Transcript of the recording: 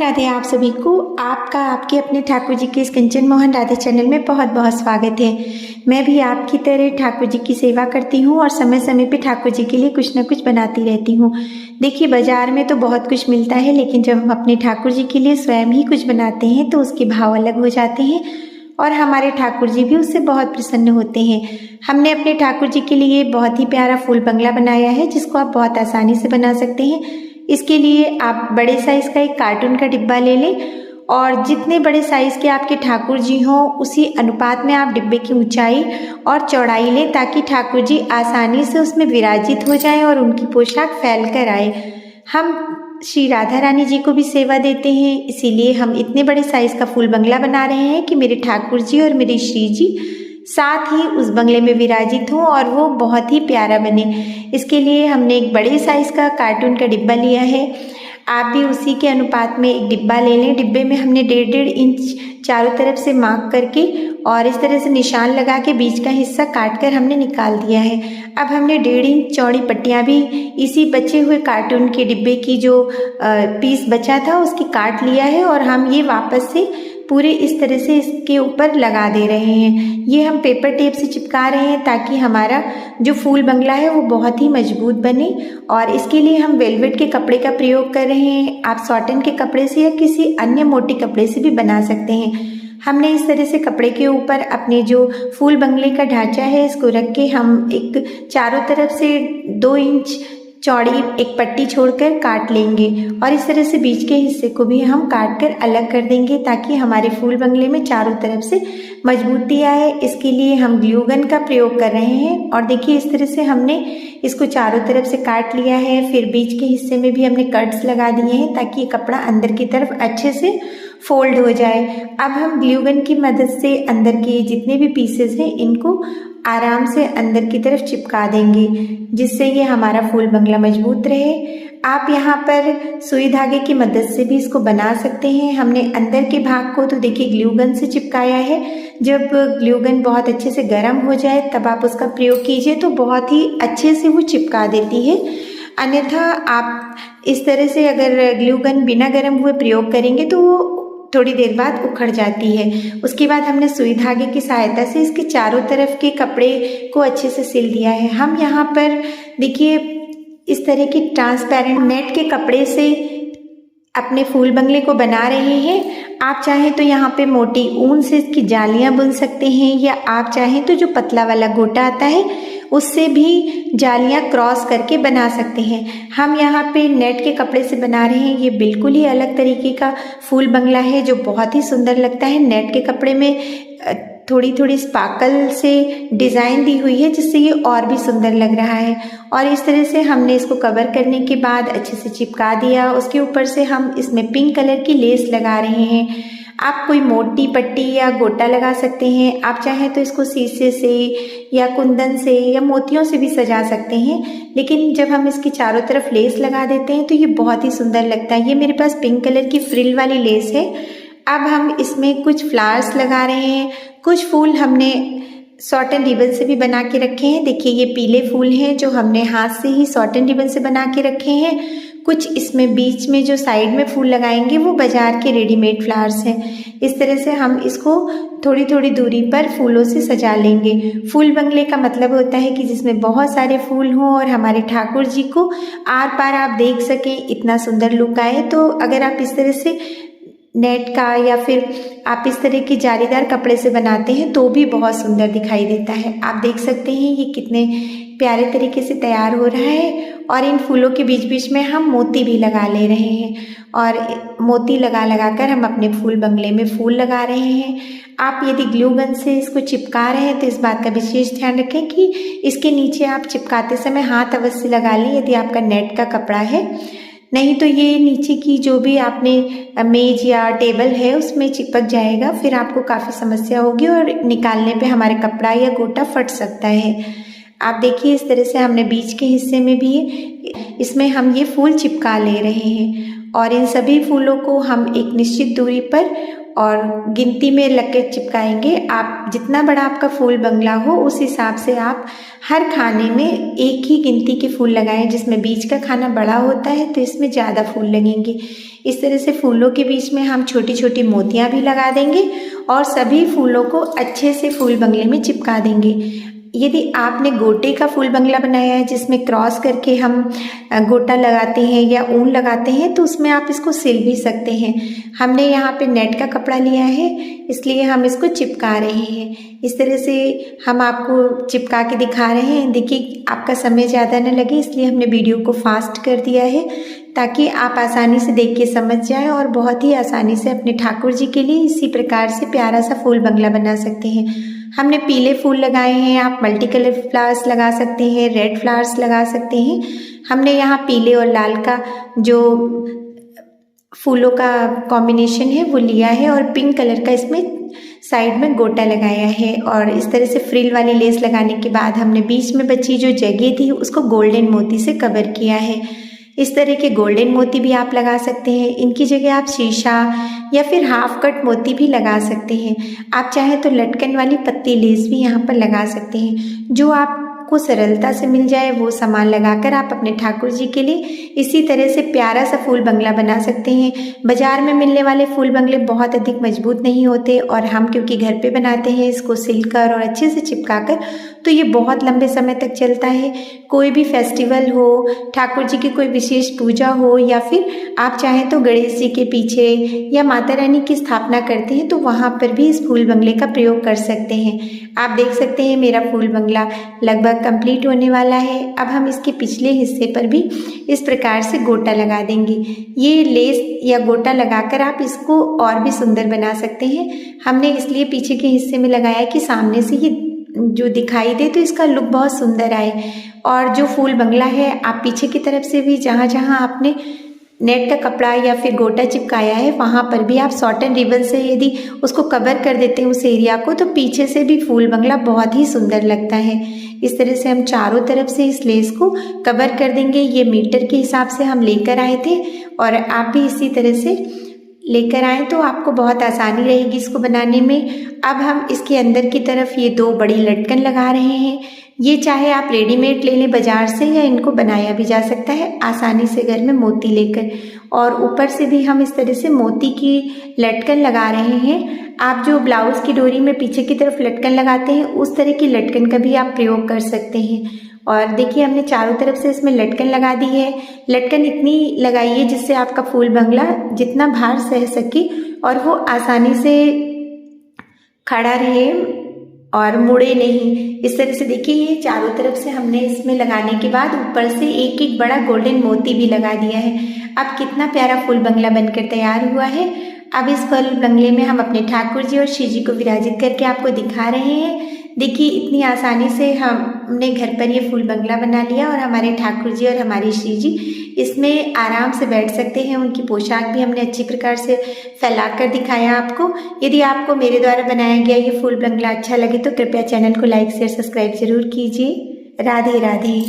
राधे आप सभी को आपका आपके अपने ठाकुर जी के इस कंचन मोहन राधे चैनल में बहुत बहुत स्वागत है। मैं भी आपकी तरह ठाकुर जी की सेवा करती हूँ और समय समय पे ठाकुर जी के लिए कुछ न कुछ बनाती रहती हूँ। देखिए बाजार में तो बहुत कुछ मिलता है, लेकिन जब हम अपने ठाकुर जी के लिए स्वयं ही कुछ बनाते हैं तो उसके भाव अलग हो जाते हैं और हमारे ठाकुर जी भी उससे बहुत प्रसन्न होते हैं। हमने अपने ठाकुर जी के लिए बहुत ही प्यारा फूल बंगला बनाया है, जिसको आप बहुत आसानी से बना सकते हैं। इसके लिए आप बड़े साइज़ का एक कार्टून का डिब्बा ले लें और जितने बड़े साइज़ के आपके ठाकुर जी हों उसी अनुपात में आप डिब्बे की ऊंचाई और चौड़ाई लें, ताकि ठाकुर जी आसानी से उसमें विराजित हो जाएं और उनकी पोशाक फैल कर आए। हम श्री राधा रानी जी को भी सेवा देते हैं, इसीलिए हम इतने बड़े साइज़ का फूल बंगला बना रहे हैं कि मेरे ठाकुर जी और मेरे श्री जी साथ ही उस बंगले में विराजित हो और वो बहुत ही प्यारा बने। इसके लिए हमने एक बड़े साइज़ का कार्टून का डिब्बा लिया है। आप भी उसी के अनुपात में एक डिब्बा ले लें। डिब्बे में हमने 1.5 इंच चारों तरफ से मार्क करके और इस तरह से निशान लगा के बीच का हिस्सा काट कर हमने निकाल दिया है। अब हमने 1.5 इंच चौड़ी पट्टियाँ भी इसी बचे हुए कार्टून के डिब्बे की जो पीस बचा था उसकी काट लिया है और हम ये वापस से पूरे इस तरह से इसके ऊपर लगा दे रहे हैं। ये हम पेपर टेप से चिपका रहे हैं ताकि हमारा जो फूल बंगला है वो बहुत ही मजबूत बने। और इसके लिए हम वेलवेट के कपड़े का प्रयोग कर रहे हैं। आप सॉटन के कपड़े से या किसी अन्य मोटे कपड़े से भी बना सकते हैं। हमने इस तरह से कपड़े के ऊपर अपने जो फूल बंगले का ढांचा है इसको रख के हम एक चारों तरफ से 2 इंच चौड़ी एक पट्टी छोड़कर काट लेंगे और इस तरह से बीच के हिस्से को भी हम काट कर अलग कर देंगे, ताकि हमारे फूल बंगले में चारों तरफ से मजबूती आए। इसके लिए हम ग्लू गन का प्रयोग कर रहे हैं और देखिए इस तरह से हमने इसको चारों तरफ से काट लिया है। फिर बीच के हिस्से में भी हमने कट्स लगा दिए हैं ताकि ये कपड़ा अंदर की तरफ अच्छे से फोल्ड हो जाए। अब हम ग्लू गन की मदद से अंदर के जितने भी पीसेस हैं इनको आराम से अंदर की तरफ चिपका देंगे, जिससे ये हमारा फूल बंगला मजबूत रहे। आप यहाँ पर सुई धागे की मदद से भी इसको बना सकते हैं। हमने अंदर के भाग को तो देखिए ग्लू गन से चिपकाया है। जब ग्लू गन बहुत अच्छे से गर्म हो जाए तब आप उसका प्रयोग कीजिए तो बहुत ही अच्छे से वो चिपका देती है। अन्यथा आप इस तरह से अगर ग्लू गन बिना गर्म हुए प्रयोग करेंगे तो वो थोड़ी देर बाद उखड़ जाती है। उसके बाद हमने सुई धागे की सहायता से इसके चारों तरफ के कपड़े को अच्छे से सिल दिया है। हम यहाँ पर देखिए इस तरह की ट्रांसपेरेंट नेट के कपड़े से अपने फूल बंगले को बना रहे हैं। आप चाहें तो यहाँ पे मोटी ऊन से इसकी जालियाँ बुन सकते हैं, या आप चाहें तो जो पतला वाला गोटा आता है उससे भी जालियाँ क्रॉस करके बना सकते हैं। हम यहाँ पे नेट के कपड़े से बना रहे हैं। ये बिल्कुल ही अलग तरीके का फूल बंगला है जो बहुत ही सुंदर लगता है। नेट के कपड़े में थोड़ी थोड़ी स्पार्कल से डिज़ाइन दी हुई है, जिससे ये और भी सुंदर लग रहा है। और इस तरह से हमने इसको कवर करने के बाद अच्छे से चिपका दिया। उसके ऊपर से हम इसमें पिंक कलर की लेस लगा रहे हैं। आप कोई मोटी पट्टी या गोटा लगा सकते हैं। आप चाहें तो इसको शीशे से या कुंदन से या मोतियों से भी सजा सकते हैं, लेकिन जब हम इसकी चारों तरफ लेस लगा देते हैं तो ये बहुत ही सुंदर लगता है। ये मेरे पास पिंक कलर की फ्रिल वाली लेस है। अब हम इसमें कुछ फ्लावर्स लगा रहे हैं। कुछ फूल हमने सॉटन रिबन से भी बना के रखे हैं। देखिए ये पीले फूल हैं जो हमने हाथ से ही सॉटन रिबन से बना के रखे हैं। कुछ इसमें बीच में जो साइड में फूल लगाएंगे वो बाजार के रेडीमेड फ्लावर्स हैं। इस तरह से हम इसको थोड़ी थोड़ी दूरी पर फूलों से सजा लेंगे। फूल बंगले का मतलब होता है कि जिसमें बहुत सारे फूल हों और हमारे ठाकुर जी को आर पार आप देख सकें, इतना सुंदर लुक आए। तो अगर आप इस तरह से नेट का या फिर आप इस तरह की जालीदार कपड़े से बनाते हैं तो भी बहुत सुंदर दिखाई देता है। आप देख सकते हैं ये कितने प्यारे तरीके से तैयार हो रहा है। और इन फूलों के बीच बीच में हम मोती भी लगा ले रहे हैं और मोती लगा लगा कर हम अपने फूल बंगले में फूल लगा रहे हैं। आप यदि ग्लू गन से इसको चिपका रहे हैं तो इस बात का विशेष ध्यान रखें कि इसके नीचे आप चिपकाते समय हाथ अवश्य लगा लें यदि आपका नेट का कपड़ा है, नहीं तो ये नीचे की जो भी आपने मेज या टेबल है उसमें चिपक जाएगा। फिर आपको काफ़ी समस्या होगी और निकालने पे हमारे कपड़ा या गोटा फट सकता है। आप देखिए इस तरह से हमने बीच के हिस्से में भी इसमें हम ये फूल चिपका ले रहे हैं और इन सभी फूलों को हम एक निश्चित दूरी पर और गिनती में लग कर चिपकाएंगे। आप जितना बड़ा आपका फूल बंगला हो उस हिसाब से आप हर खाने में एक ही गिनती के फूल लगाएं। जिसमें बीच का खाना बड़ा होता है तो इसमें ज़्यादा फूल लगेंगे। इस तरह से फूलों के बीच में हम छोटी छोटी मोतियाँ भी लगा देंगे और सभी फूलों को अच्छे से फूल बंगले में चिपका देंगे। यदि आपने गोटे का फूल बंगला बनाया है जिसमें क्रॉस करके हम गोटा लगाते हैं या ऊन लगाते हैं तो उसमें आप इसको सिल भी सकते हैं। हमने यहाँ पे नेट का कपड़ा लिया है इसलिए हम इसको चिपका रहे हैं। इस तरह से हम आपको चिपका के दिखा रहे हैं। देखिए आपका समय ज़्यादा न लगे इसलिए हमने वीडियो को फास्ट कर दिया है ताकि आप आसानी से देख के समझ जाएं और बहुत ही आसानी से अपने ठाकुर जी के लिए इसी प्रकार से प्यारा सा फूल बंगला बना सकते हैं। हमने पीले फूल लगाए हैं, आप मल्टी कलर फ्लावर्स लगा सकते हैं, रेड फ्लावर्स लगा सकते हैं। हमने यहाँ पीले और लाल का जो फूलों का कॉम्बिनेशन है वो लिया है और पिंक कलर का इसमें साइड में गोटा लगाया है। और इस तरह से फ्रिल वाली लेस लगाने के बाद हमने बीच में बची जो जगह थी उसको गोल्डन मोती से कवर किया है। इस तरह के गोल्डन मोती भी आप लगा सकते हैं। इनकी जगह आप शीशा या फिर हाफ कट मोती भी लगा सकते हैं। आप चाहें तो लटकन वाली पत्ती लेस भी यहाँ पर लगा सकते हैं। जो आपको सरलता से मिल जाए वो सामान लगाकर आप अपने ठाकुर जी के लिए इसी तरह से प्यारा सा फूल बंगला बना सकते हैं। बाजार में मिलने वाले फूल बंगले बहुत अधिक मजबूत नहीं होते और हम क्योंकि घर पे बनाते हैं इसको सिलकर और अच्छे से चिपकाकर तो ये बहुत लंबे समय तक चलता है। कोई भी फेस्टिवल हो, ठाकुर जी की कोई विशेष पूजा हो या फिर आप चाहें तो गणेश जी के पीछे या माता रानी की स्थापना करते हैं तो वहाँ पर भी इस फूल बंगले का प्रयोग कर सकते हैं। आप देख सकते हैं मेरा फूल बंगला लगभग कंप्लीट होने वाला है। अब हम इसके पिछले हिस्से पर भी इस प्रकार से गोटा लगा देंगे। ये लेस या गोटा लगाकर आप इसको और भी सुंदर बना सकते हैं। हमने इसलिए पीछे के हिस्से में लगाया कि सामने से ये जो दिखाई दे तो इसका लुक बहुत सुंदर आए। और जो फूल बंगला है आप पीछे की तरफ से भी जहाँ जहाँ आपने नेट का कपड़ा या फिर गोटा चिपकाया है वहाँ पर भी आप सॉटन रिबन से यदि उसको कवर कर देते हैं उस एरिया को तो पीछे से भी फूल बंगला बहुत ही सुंदर लगता है। इस तरह से हम चारों तरफ से इस लेस को कवर कर देंगे। ये मीटर के हिसाब से हम लेकर आए थे और आप भी इसी तरह से लेकर आएँ तो आपको बहुत आसानी रहेगी इसको बनाने में। अब हम इसके अंदर की तरफ ये 2 बड़ी लटकन लगा रहे हैं। ये चाहे आप रेडीमेड ले लें बाजार से या इनको बनाया भी जा सकता है आसानी से घर में मोती लेकर। और ऊपर से भी हम इस तरह से मोती की लटकन लगा रहे हैं। आप जो ब्लाउज की डोरी में पीछे की तरफ लटकन लगाते हैं उस तरह की लटकन का भी आप प्रयोग कर सकते हैं। और देखिए हमने चारों तरफ से इसमें लटकन लगा दी है। लटकन इतनी लगाइए जिससे आपका फूल बंगला जितना भार सह सके और वो आसानी से खड़ा रहे और मुड़े नहीं। इस तरह से देखिए ये चारों तरफ से हमने इसमें लगाने के बाद ऊपर से एक एक बड़ा गोल्डन मोती भी लगा दिया है। अब कितना प्यारा फूल बंगला बनकर तैयार हुआ है। अब इस फूल बंगले में हम अपने ठाकुर जी और श्री जी को विराजित करके आपको दिखा रहे हैं। देखिए इतनी आसानी से हमने घर पर ये फूल बंगला बना लिया और हमारे ठाकुर जी और हमारे श्री जी इसमें आराम से बैठ सकते हैं। उनकी पोशाक भी हमने अच्छी प्रकार से फैला कर दिखाया आपको। यदि आपको मेरे द्वारा बनाया गया ये फूल बंगला अच्छा लगे तो कृपया चैनल को लाइक शेयर सब्सक्राइब जरूर कीजिए। राधे राधे।